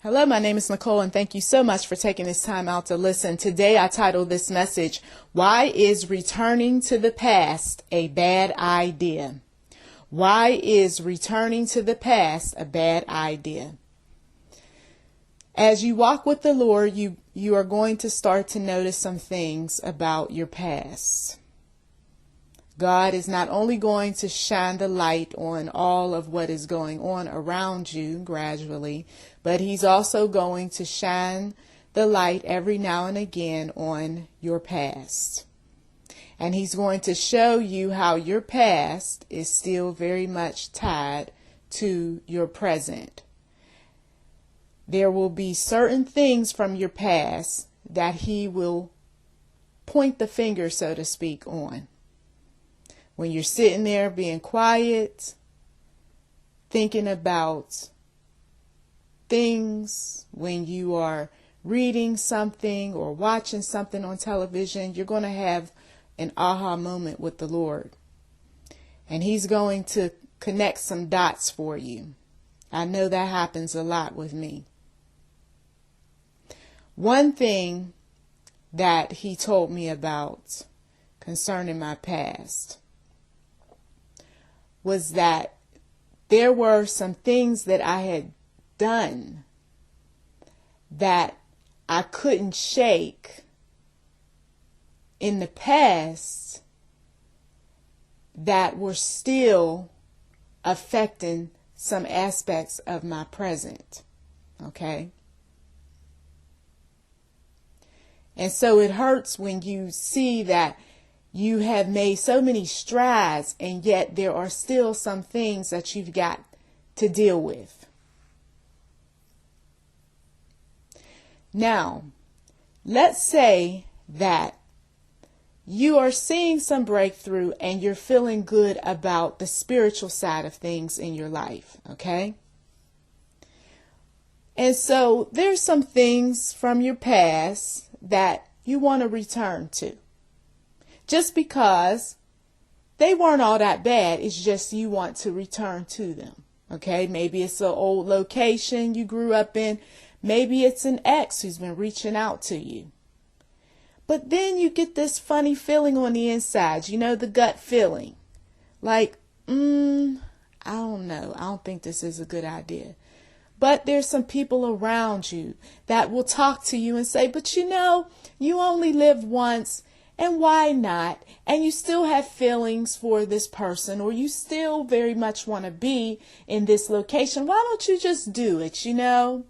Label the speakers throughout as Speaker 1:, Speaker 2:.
Speaker 1: Hello, my name is Nicole, and thank you so much for taking this time out to listen. Today I titled this message, Why is Returning to the Past a Bad Idea? Why is returning to the past a bad idea? As you walk with the Lord, you are going to start to notice some things about your past. God is not only going to shine the light on all of what is going on around you gradually, but He's also going to shine the light every now and again on your past. And He's going to show you how your past is still very much tied to your present. There will be certain things from your past that He will point the finger, so to speak, on. When you're sitting there being quiet, thinking about things, when you are reading something or watching something on television, you're going to have an aha moment with the Lord. And He's going to connect some dots for you. I know that happens a lot with me. One thing that He told me about concerning my past was that there were some things that I had done that I couldn't shake in the past that were still affecting some aspects of my present. Okay? And so it hurts when you see that you have made so many strides, and yet there are still some things that you've got to deal with. Now, let's say that you are seeing some breakthrough and you're feeling good about the spiritual side of things in your life, okay? And so there's some things from your past that you want to return to. Just because they weren't all that bad, it's just you want to return to them. Okay, maybe it's an old location you grew up in. Maybe it's an ex who's been reaching out to you. But then you get this funny feeling on the inside, you know, the gut feeling. Like, I don't know. I don't think this is a good idea. But there's some people around you that will talk to you and say, but you know, you only live once. And why not? And you still have feelings for this person, or you still very much want to be in this location. Why don't you just do it, you know?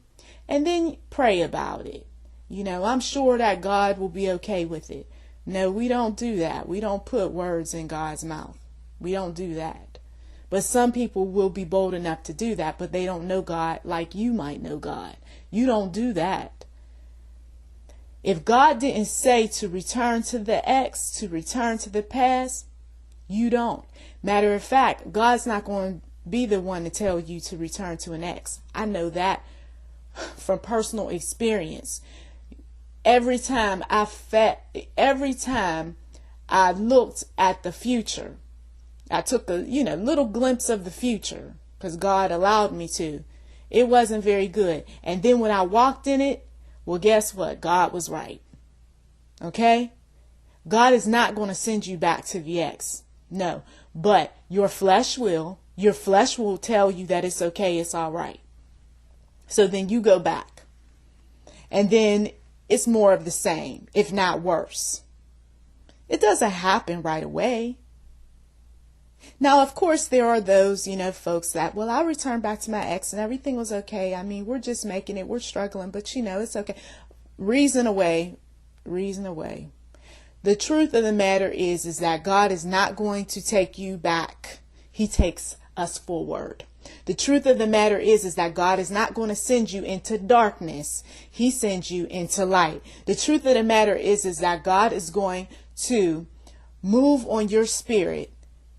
Speaker 1: And then pray about it. You know, I'm sure that God will be okay with it. No, we don't do that. We don't put words in God's mouth. We don't do that. But some people will be bold enough to do that, but they don't know God like you might know God. You don't do that. If God didn't say to return to the ex, to return to the past, you don't. Matter of fact, God's not going to be the one to tell you to return to an ex. I know that from personal experience. Every time I looked at the future, I took a little glimpse of the future because God allowed me to. It wasn't very good. And then when I walked in it, well, guess what? God was right. Okay? God is not going to send you back to the ex. No. But your flesh will. Your flesh will tell you that it's okay, it's all right. So then you go back. And then it's more of the same, if not worse. It doesn't happen right away. Now, of course, there are those, folks that, well, I'll return back to my ex and everything was okay. I mean, we're just making it. We're struggling, but it's okay. Reason away. The truth of the matter is that God is not going to take you back. He takes us forward. The truth of the matter is that God is not going to send you into darkness. He sends you into light. The truth of the matter is that God is going to move on your spirit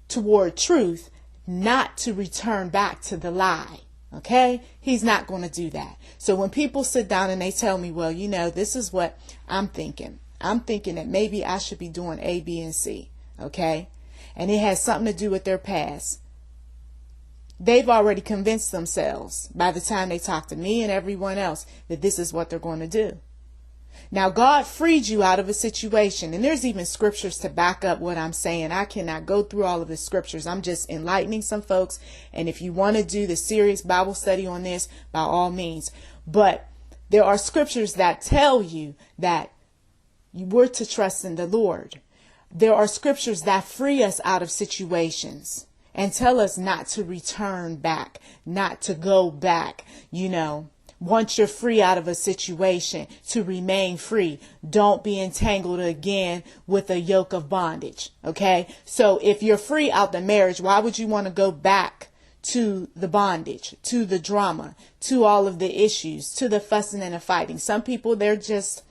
Speaker 1: toward truth, not to return back to the lie. Okay? He's not going to do that. So when people sit down and they tell me, well, this is what I'm thinking. I'm thinking that maybe I should be doing A, B, and C. Okay? And it has something to do with their past. they've already convinced themselves by the time they talk to me and everyone else that this is what they're going to do. Now, God freed you out of a situation, and there's even scriptures to back up what I'm saying. I cannot go through all of the scriptures. I'm just enlightening some folks. And if you want to do the serious Bible study on this, by all means. But there are scriptures that tell you that we're to trust in the Lord. There are scriptures that free us out of situations and tell us not to return back, not to go back, Once you're free out of a situation, to remain free. Don't be entangled again with a yoke of bondage. Okay. So if you're free out the marriage, why would you want to go back to the bondage, to the drama, to all of the issues, to the fussing and the fighting? Some people, they're just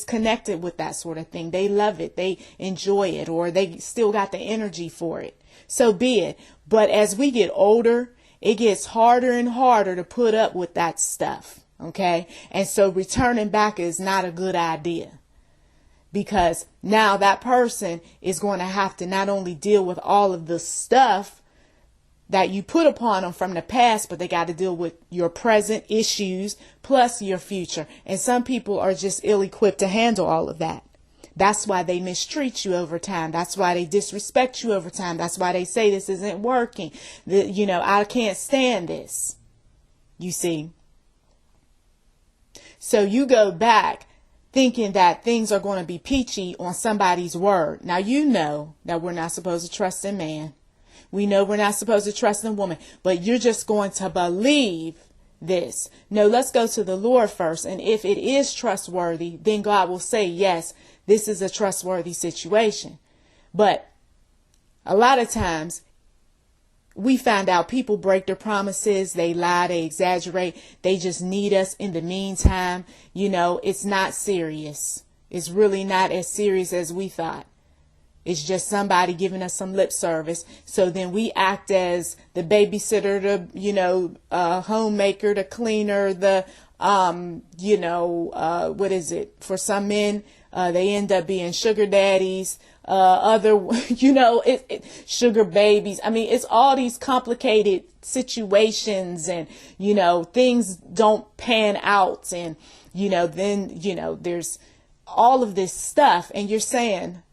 Speaker 1: connected with that sort of thing. They love it. They enjoy it, or they still got the energy for it. So be it. But as we get older, it gets harder and harder to put up with that stuff. Okay. And so returning back is not a good idea, because now that person is going to have to not only deal with all of the stuff that you put upon them from the past, but they got to deal with your present issues plus your future. And some people are just ill-equipped to handle all of that. That's why they mistreat you over time. That's why they disrespect you over time. That's why they say this isn't working. I can't stand this. You see? So you go back thinking that things are going to be peachy on somebody's word. Now, you know that we're not supposed to trust in man. We know we're not supposed to trust in woman, but you're just going to believe this. No, let's go to the Lord first. And if it is trustworthy, then God will say, yes, this is a trustworthy situation. But a lot of times we find out people break their promises. They lie, they exaggerate. They just need us in the meantime. It's not serious. It's really not as serious as we thought. It's just somebody giving us some lip service. So then we act as the babysitter, the, homemaker, the cleaner, the, what is it? For some men, they end up being sugar daddies, sugar babies. I mean, it's all these complicated situations, and, things don't pan out. And, then, there's all of this stuff, and you're saying,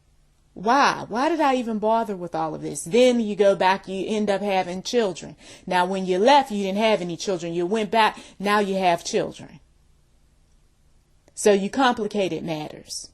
Speaker 1: why did I even bother with all of this? Then you go back, you end up having children. Now, when you left, you didn't have any children. You went back. Now you have children. So you complicated matters.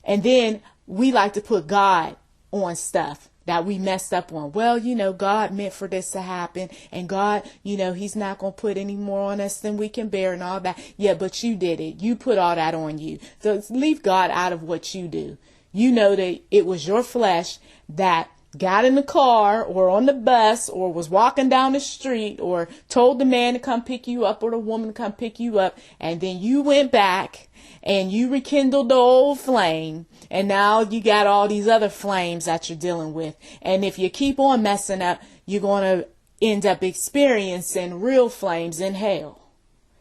Speaker 1: And then we like to put God on stuff that we messed up on. Well, God meant for this to happen, and God, he's not going to put any more on us than we can bear and all that. Yeah, but you did it. You put all that on you. So leave God out of what you do. You know that it was your flesh that got in the car or on the bus or was walking down the street or told the man to come pick you up or the woman to come pick you up. And then you went back and you rekindled the old flame. And now you got all these other flames that you're dealing with. And if you keep on messing up, you're going to end up experiencing real flames in hell.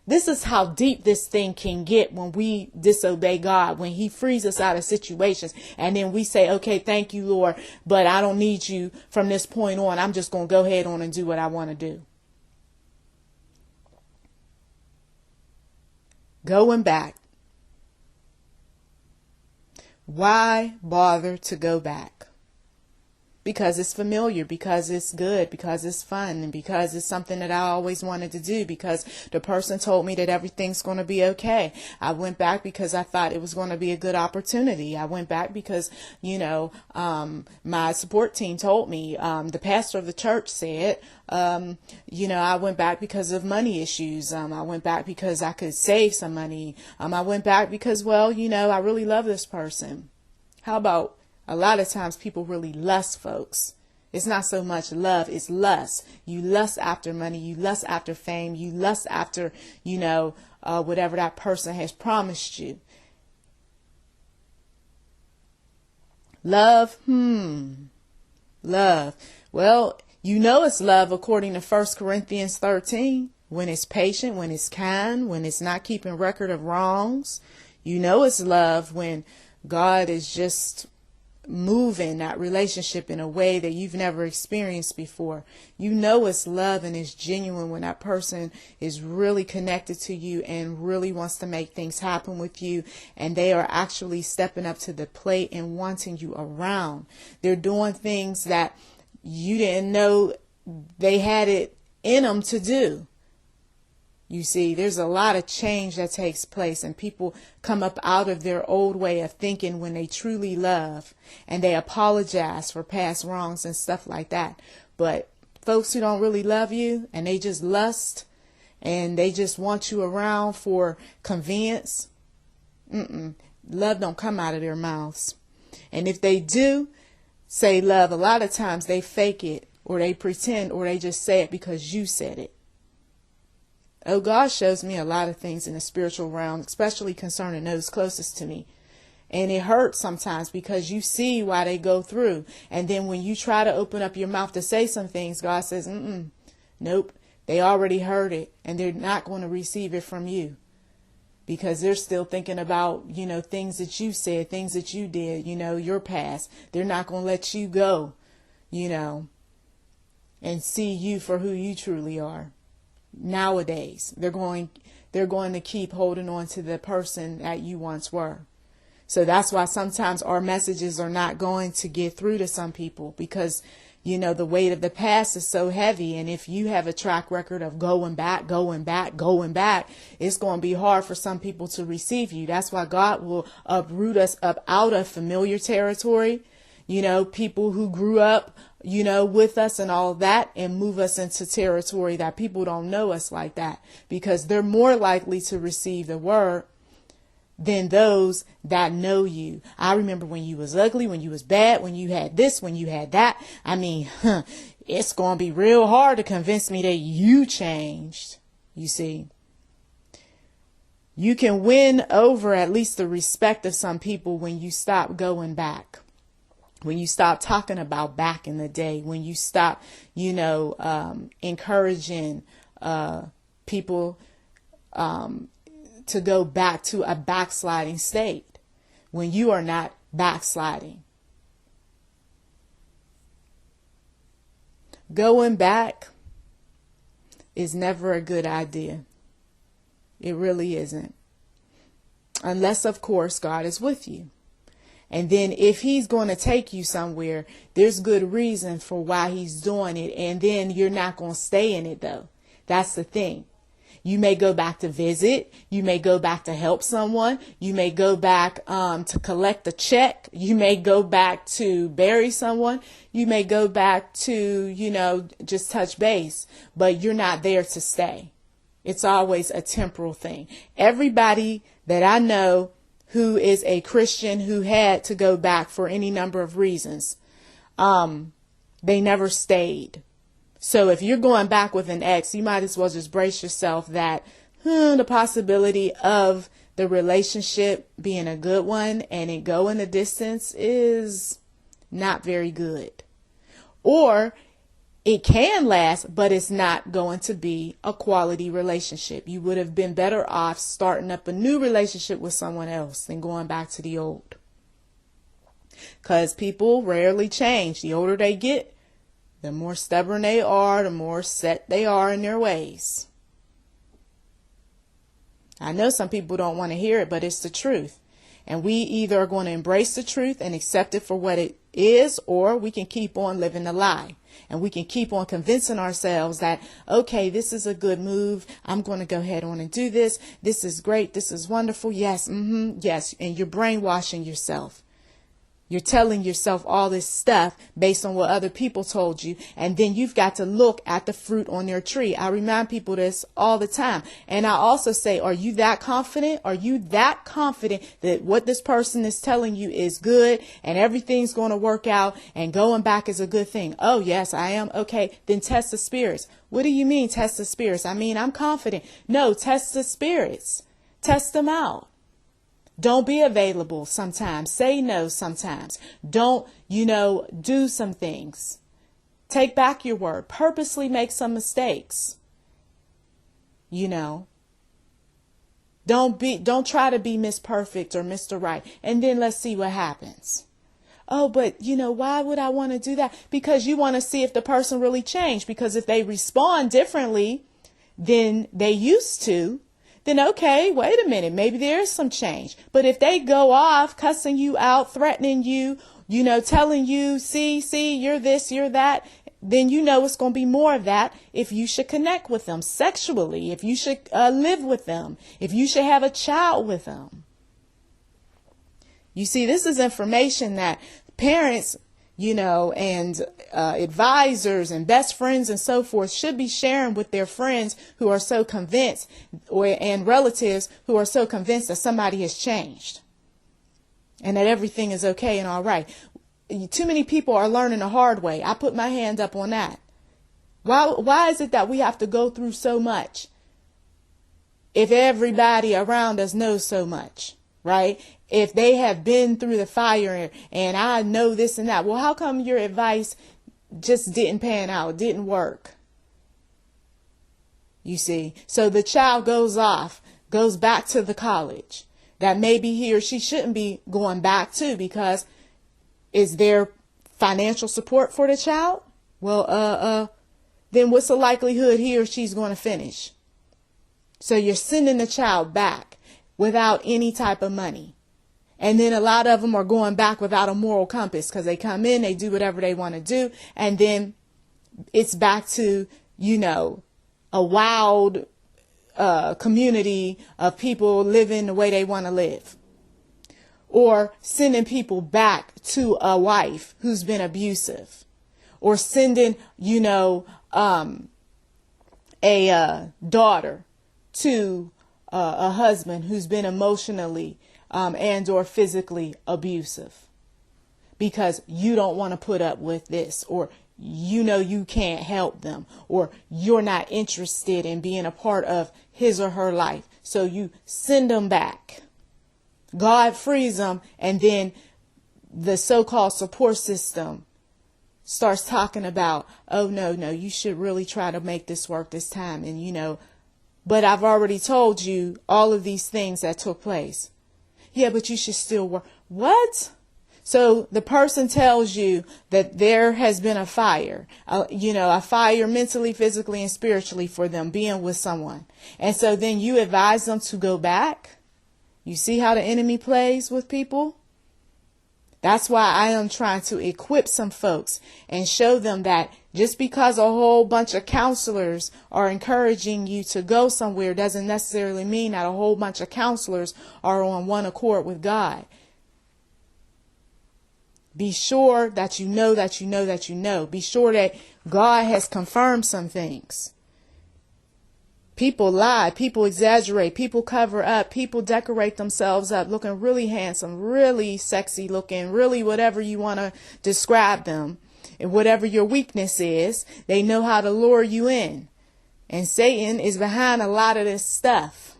Speaker 1: This is how deep this thing can get when we disobey God, when he frees us out of situations. And then we say, okay, thank you, Lord, but I don't need you from this point on. I'm just going to go ahead on and do what I want to do. Going back. Why bother to go back? Because it's familiar, because it's good, because it's fun, and because it's something that I always wanted to do, because the person told me that everything's going to be okay. I went back because I thought it was going to be a good opportunity. I went back because, my support team told me, the pastor of the church said, I went back because of money issues. I went back because I could save some money. I went back because, I really love this person. How about a lot of times people really lust, folks. It's not so much love, it's lust. You lust after money, you lust after fame, you lust after, whatever that person has promised you. Love, love. Well, it's love according to 1 Corinthians 13. When it's patient, when it's kind, when it's not keeping record of wrongs. It's love when God is just move in that relationship in a way that you've never experienced before. You know it's love and it's genuine when that person is really connected to you and really wants to make things happen with you, and they are actually stepping up to the plate and wanting you around. They're doing things that you didn't know they had it in them to do. You see, there's a lot of change that takes place, and people come up out of their old way of thinking when they truly love, and they apologize for past wrongs and stuff like that. But folks who don't really love you and they just lust and they just want you around for convenience, love don't come out of their mouths. And if they do say love, a lot of times they fake it, or they pretend, or they just say it because you said it. Oh, God shows me a lot of things in the spiritual realm, especially concerning those closest to me. And it hurts sometimes because you see why they go through. And then when you try to open up your mouth to say some things, God says, nope, they already heard it and they're not going to receive it from you. Because they're still thinking about, things that you said, things that you did, your past. They're not going to let you go, and see you for who you truly are. Nowadays, they're going to keep holding on to the person that you once were. So that's why sometimes our messages are not going to get through to some people, because the weight of the past is so heavy. And if you have a track record of going back, it's going to be hard for some people to receive you. That's why God will uproot us up out of familiar territory, people who grew up with us and all that, and move us into territory that people don't know us like that, because they're more likely to receive the word than those that know you. I remember when you was ugly, when you was bad, when you had this, when you had that. It's going to be real hard to convince me that you changed. You see, you can win over at least the respect of some people when you stop going back. When you stop talking about back in the day, when you stop, encouraging people to go back to a backsliding state, when you are not backsliding. Going back is never a good idea. It really isn't. Unless, of course, God is with you. And then if he's going to take you somewhere, there's good reason for why he's doing it. And then you're not going to stay in it, though. That's the thing. You may go back to visit. You may go back to help someone. You may go back to collect a check. You may go back to bury someone. You may go back to, just touch base. But you're not there to stay. It's always a temporal thing. Everybody that I know who is a Christian who had to go back for any number of reasons, they never stayed. So if you're going back with an ex, you might as well just brace yourself that the possibility of the relationship being a good one and it going the distance is not very good. Or it can last, but it's not going to be a quality relationship. You would have been better off starting up a new relationship with someone else than going back to the old. Because people rarely change. The older they get, the more stubborn they are, the more set they are in their ways. I know some people don't want to hear it, but it's the truth. And we either are going to embrace the truth and accept it for what it is, or we can keep on living the lie. And we can keep on convincing ourselves that, okay, this is a good move. I'm going to go ahead on and do this. This is great. This is wonderful. Yes. Yes. And you're brainwashing yourself. You're telling yourself all this stuff based on what other people told you. And then you've got to look at the fruit on their tree. I remind people this all the time. And I also say, are you that confident? Are you that confident that what this person is telling you is good and everything's going to work out and going back is a good thing? Oh, yes, I am. Okay, then test the spirits. What do you mean test the spirits? I mean, I'm confident. No, test the spirits. Test them out. Don't be available sometimes. Say no sometimes. Don't, do some things. Take back your word. Purposely make some mistakes. Don't try to be Miss Perfect or Mr. Right. And then let's see what happens. Oh, but why would I want to do that? Because you want to see if the person really changed. Because if they respond differently than they used to, then okay, wait a minute, maybe there is some change. But if they go off cussing you out, threatening you, telling you, see, you're this, you're that, then it's going to be more of that. If you should connect with them sexually, if you should live with them, if you should have a child with them. You see, this is information that parents, and advisors and best friends and so forth should be sharing with their friends who are so convinced, and relatives who are so convinced that somebody has changed and that everything is okay and all right. Too many people are learning the hard way. I put my hand up on that. Why is it that we have to go through so much if everybody around us knows so much, right? If they have been through the fire and I know this and that, well, how come your advice just didn't pan out, didn't work? You see, so the child goes back to the college that maybe he or she shouldn't be going back to, because is there financial support for the child? Well, then what's the likelihood he or she's going to finish? So you're sending the child back without any type of money. And then a lot of them are going back without a moral compass, because they come in, they do whatever they want to do. And then it's back to, a wild community of people living the way they want to live. Or sending people back to a wife who's been abusive. Or sending, a daughter to a husband who's been emotionally and or physically abusive, because you don't want to put up with this, or you can't help them, or you're not interested in being a part of his or her life. So you send them back. God frees them, and then the so-called support system starts talking about, oh, no, you should really try to make this work this time. And, but I've already told you all of these things that took place. Yeah, but you should still work. What? So the person tells you that there has been a fire, a fire mentally, physically, and spiritually for them being with someone. And so then you advise them to go back. You see how the enemy plays with people? That's why I am trying to equip some folks and show them that just because a whole bunch of counselors are encouraging you to go somewhere doesn't necessarily mean that a whole bunch of counselors are on one accord with God. Be sure that you know that you know that you know. Be sure that God has confirmed some things. People lie, people exaggerate, people cover up, people decorate themselves up looking really handsome, really sexy looking, really whatever you want to describe them. And whatever your weakness is, they know how to lure you in. And Satan is behind a lot of this stuff.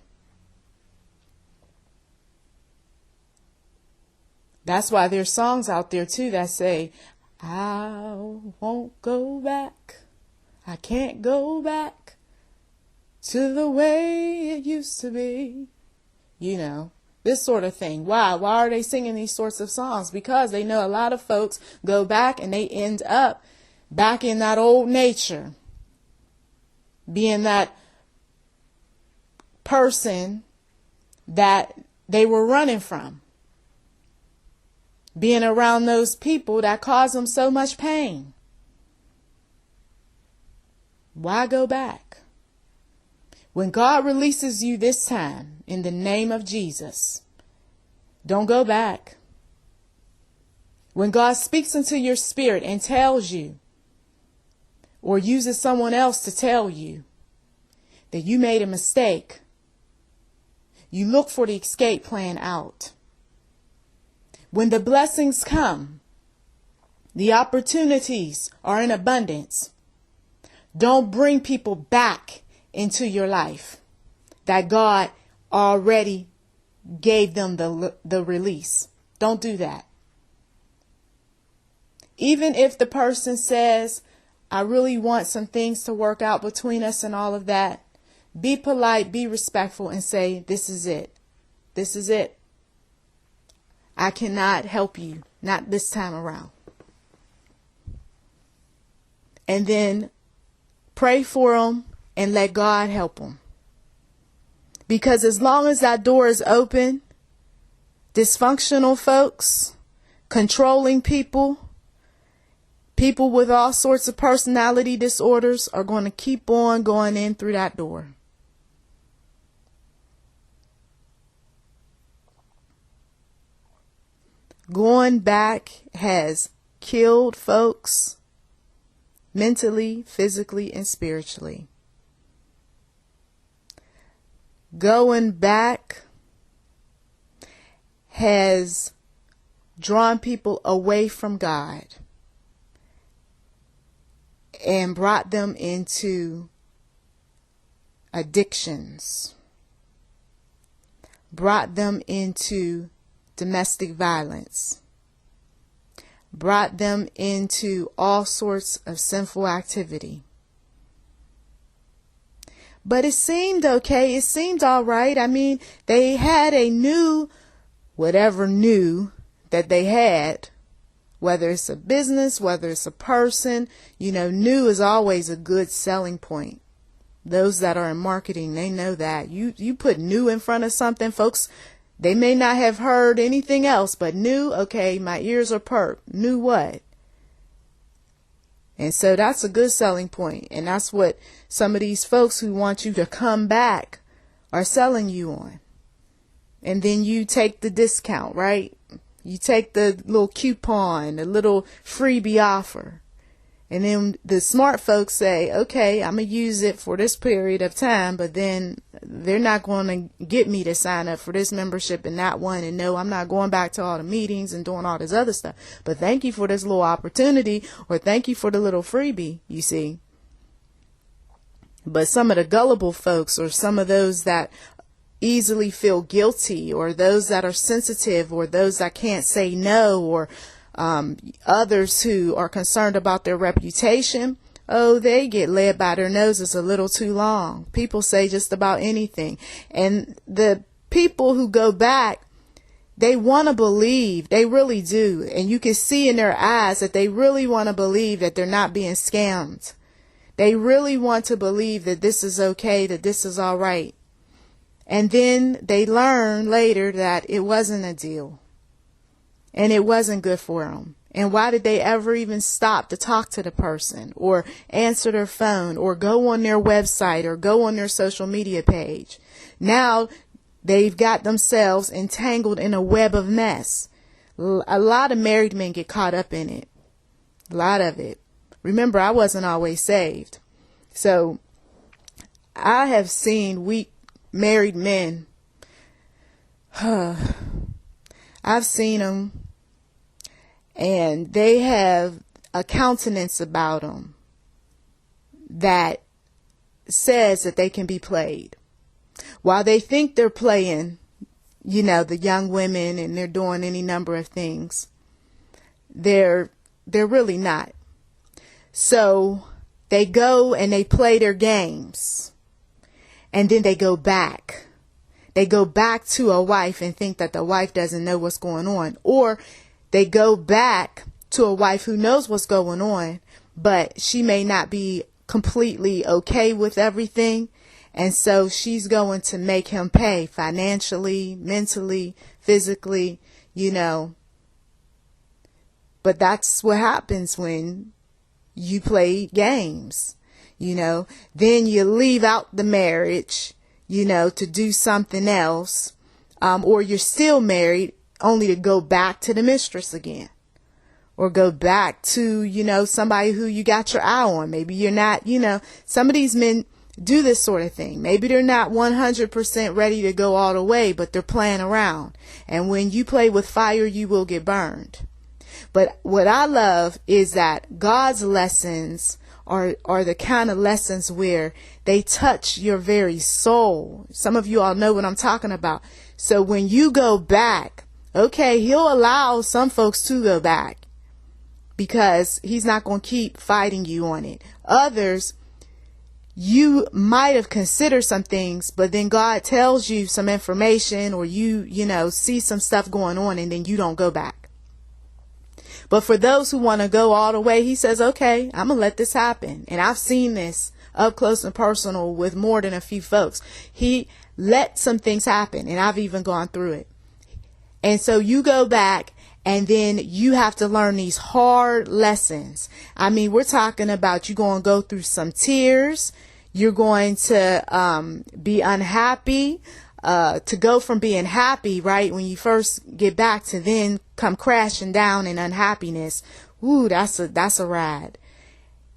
Speaker 1: That's why there's songs out there too that say, I won't go back. I can't go back to the way it used to be. This sort of thing. Why? Why are they singing these sorts of songs? Because they know a lot of folks go back and they end up back in that old nature. Being that person that they were running from. Being around those people that cause them so much pain. Why go back? When God releases you this time, in the name of Jesus, don't go back. When God speaks into your spirit and tells you, or uses someone else to tell you that you made a mistake, you look for the escape plan out. When the blessings come, the opportunities are in abundance. Don't bring people back into your life that God already gave them the release. Don't do that. Even if the person says, I really want some things to work out between us and all of that, be polite, be respectful, and say, this is it. This is it. I cannot help you not this time around. And then pray for them and let God help them. Because as long as that door is open, dysfunctional folks, controlling people, people with all sorts of personality disorders are going to keep on going in through that door. Going back has killed folks mentally, physically, and spiritually. Going back has drawn people away from God and brought them into addictions, brought them into domestic violence, brought them into all sorts of sinful activity. But it seemed okay. It seemed all right. I mean, they had a new, whatever new that they had, whether it's a business, whether it's a person, new is always a good selling point. Those that are in marketing, they know that. You put new in front of something, folks, they may not have heard anything else, but new, okay, my ears are perked. New what? And so that's a good selling point. And that's what some of these folks who want you to come back are selling you on. And then you take the discount, right? You take the little coupon, the little freebie offer. And then the smart folks say, okay, I'm going to use it for this period of time, but then they're not going to get me to sign up for this membership and that one. And no, I'm not going back to all the meetings and doing all this other stuff. But thank you for this little opportunity, or thank you for the little freebie, you see. But some of the gullible folks, or some of those that easily feel guilty, or those that are sensitive, or those that can't say no, or others who are concerned about their reputation, they get led by their noses a little too long. People say just about anything. And the people who go back, they want to believe, they really do. And you can see in their eyes that they really want to believe that they're not being scammed. They really want to believe that this is okay, that this is all right. And then they learn later that it wasn't a deal. And it wasn't good for them. And why did they ever even stop to talk to the person, or answer their phone, or go on their website, or go on their social media page? Now they've got themselves entangled in a web of mess. A lot of married men get caught up in it. A lot of it. Remember, I wasn't always saved. So I have seen weak married men. I've seen them. And they have a countenance about them that says that they can be played. While they think they're playing, the young women, and they're doing any number of things, they're really not. So they go and they play their games. And then they go back. They go back to a wife and think that the wife doesn't know what's going on. Or they go back to a wife who knows what's going on, but she may not be completely okay with everything. And so she's going to make him pay financially, mentally, physically, But that's what happens when you play games, Then you leave out the marriage, to do something else. Or you're still married, only to go back to the mistress again, or go back to, somebody who you got your eye on. Maybe you're not, some of these men do this sort of thing. Maybe they're not 100% ready to go all the way, but they're playing around. And when you play with fire, you will get burned. But what I love is that God's lessons are the kind of lessons where they touch your very soul. Some of you all know what I'm talking about. So when you go back, okay, he'll allow some folks to go back because he's not going to keep fighting you on it. Others, you might have considered some things, but then God tells you some information, or you see some stuff going on, and then you don't go back. But for those who want to go all the way, he says, okay, I'm going to let this happen. And I've seen this up close and personal with more than a few folks. He let some things happen, and I've even gone through it. And so you go back, and then you have to learn these hard lessons. I mean, we're talking about you going to go through some tears. You're going to be unhappy. To go from being happy, right, when you first get back, to then come crashing down in unhappiness. Ooh, that's a ride.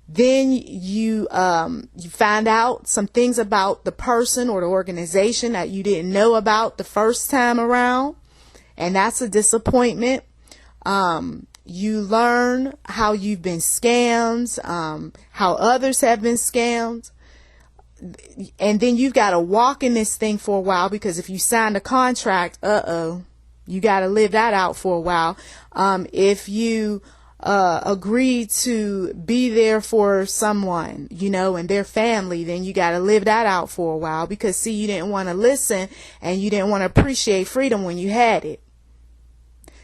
Speaker 1: Then you find out some things about the person or the organization that you didn't know about the first time around, and that's a disappointment. You learn how you've been scammed, how others have been scammed. And then you've got to walk in this thing for a while, because if you signed a contract, you got to live that out for a while. If you agree to be there for someone, and their family, then you got to live that out for a while, because see, you didn't want to listen and you didn't want to appreciate freedom when you had it.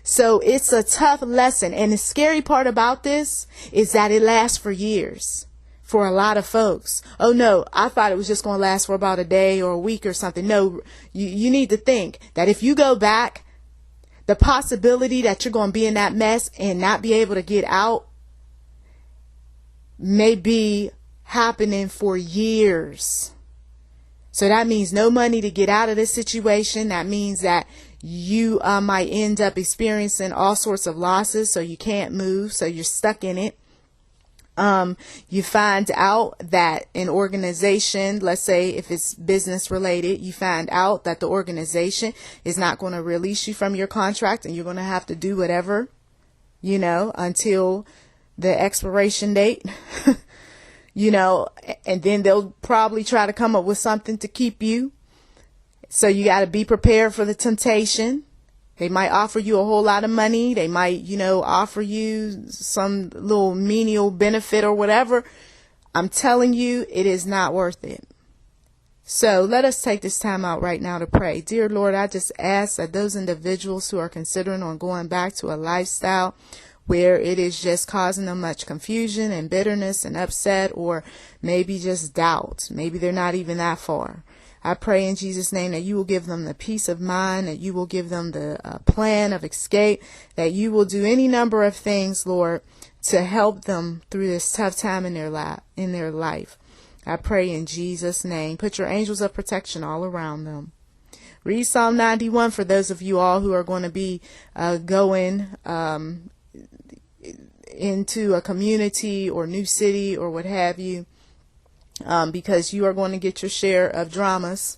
Speaker 1: So it's a tough lesson. And the scary part about this is that it lasts for years. For a lot of folks. Oh no, I thought it was just going to last for about a day or a week or something. No, you need to think that if you go back, the possibility that you're going to be in that mess and not be able to get out may be happening for years. So that means no money to get out of this situation. That means that you might end up experiencing all sorts of losses, so you can't move, so you're stuck in it. You find out that an organization, let's say if it's business related, you find out that the organization is not going to release you from your contract, and you're going to have to do whatever, until the expiration date, and then they'll probably try to come up with something to keep you. So you got to be prepared for the temptation. They might offer you a whole lot of money. They might, offer you some little menial benefit or whatever. I'm telling you, it is not worth it. So let us take this time out right now to pray. Dear Lord, I just ask that those individuals who are considering on going back to a lifestyle where it is just causing them much confusion and bitterness and upset, or maybe just doubt. Maybe they're not even that far. I pray in Jesus' name that you will give them the peace of mind, that you will give them the plan of escape, that you will do any number of things, Lord, to help them through this tough time in their life. I pray in Jesus' name. Put your angels of protection all around them. Read Psalm 91 for those of you all who are going to be going into a community or new city or what have you. Because you are going to get your share of dramas,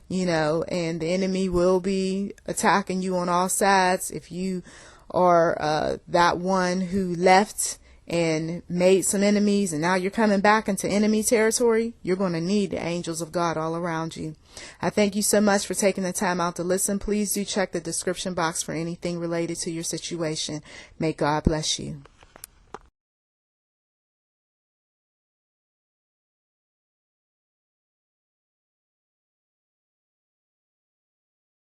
Speaker 1: and the enemy will be attacking you on all sides. If you are that one who left and made some enemies, and now you're coming back into enemy territory, you're going to need the angels of God all around you. I thank you so much for taking the time out to listen. Please do check the description box for anything related to your situation. May God bless you.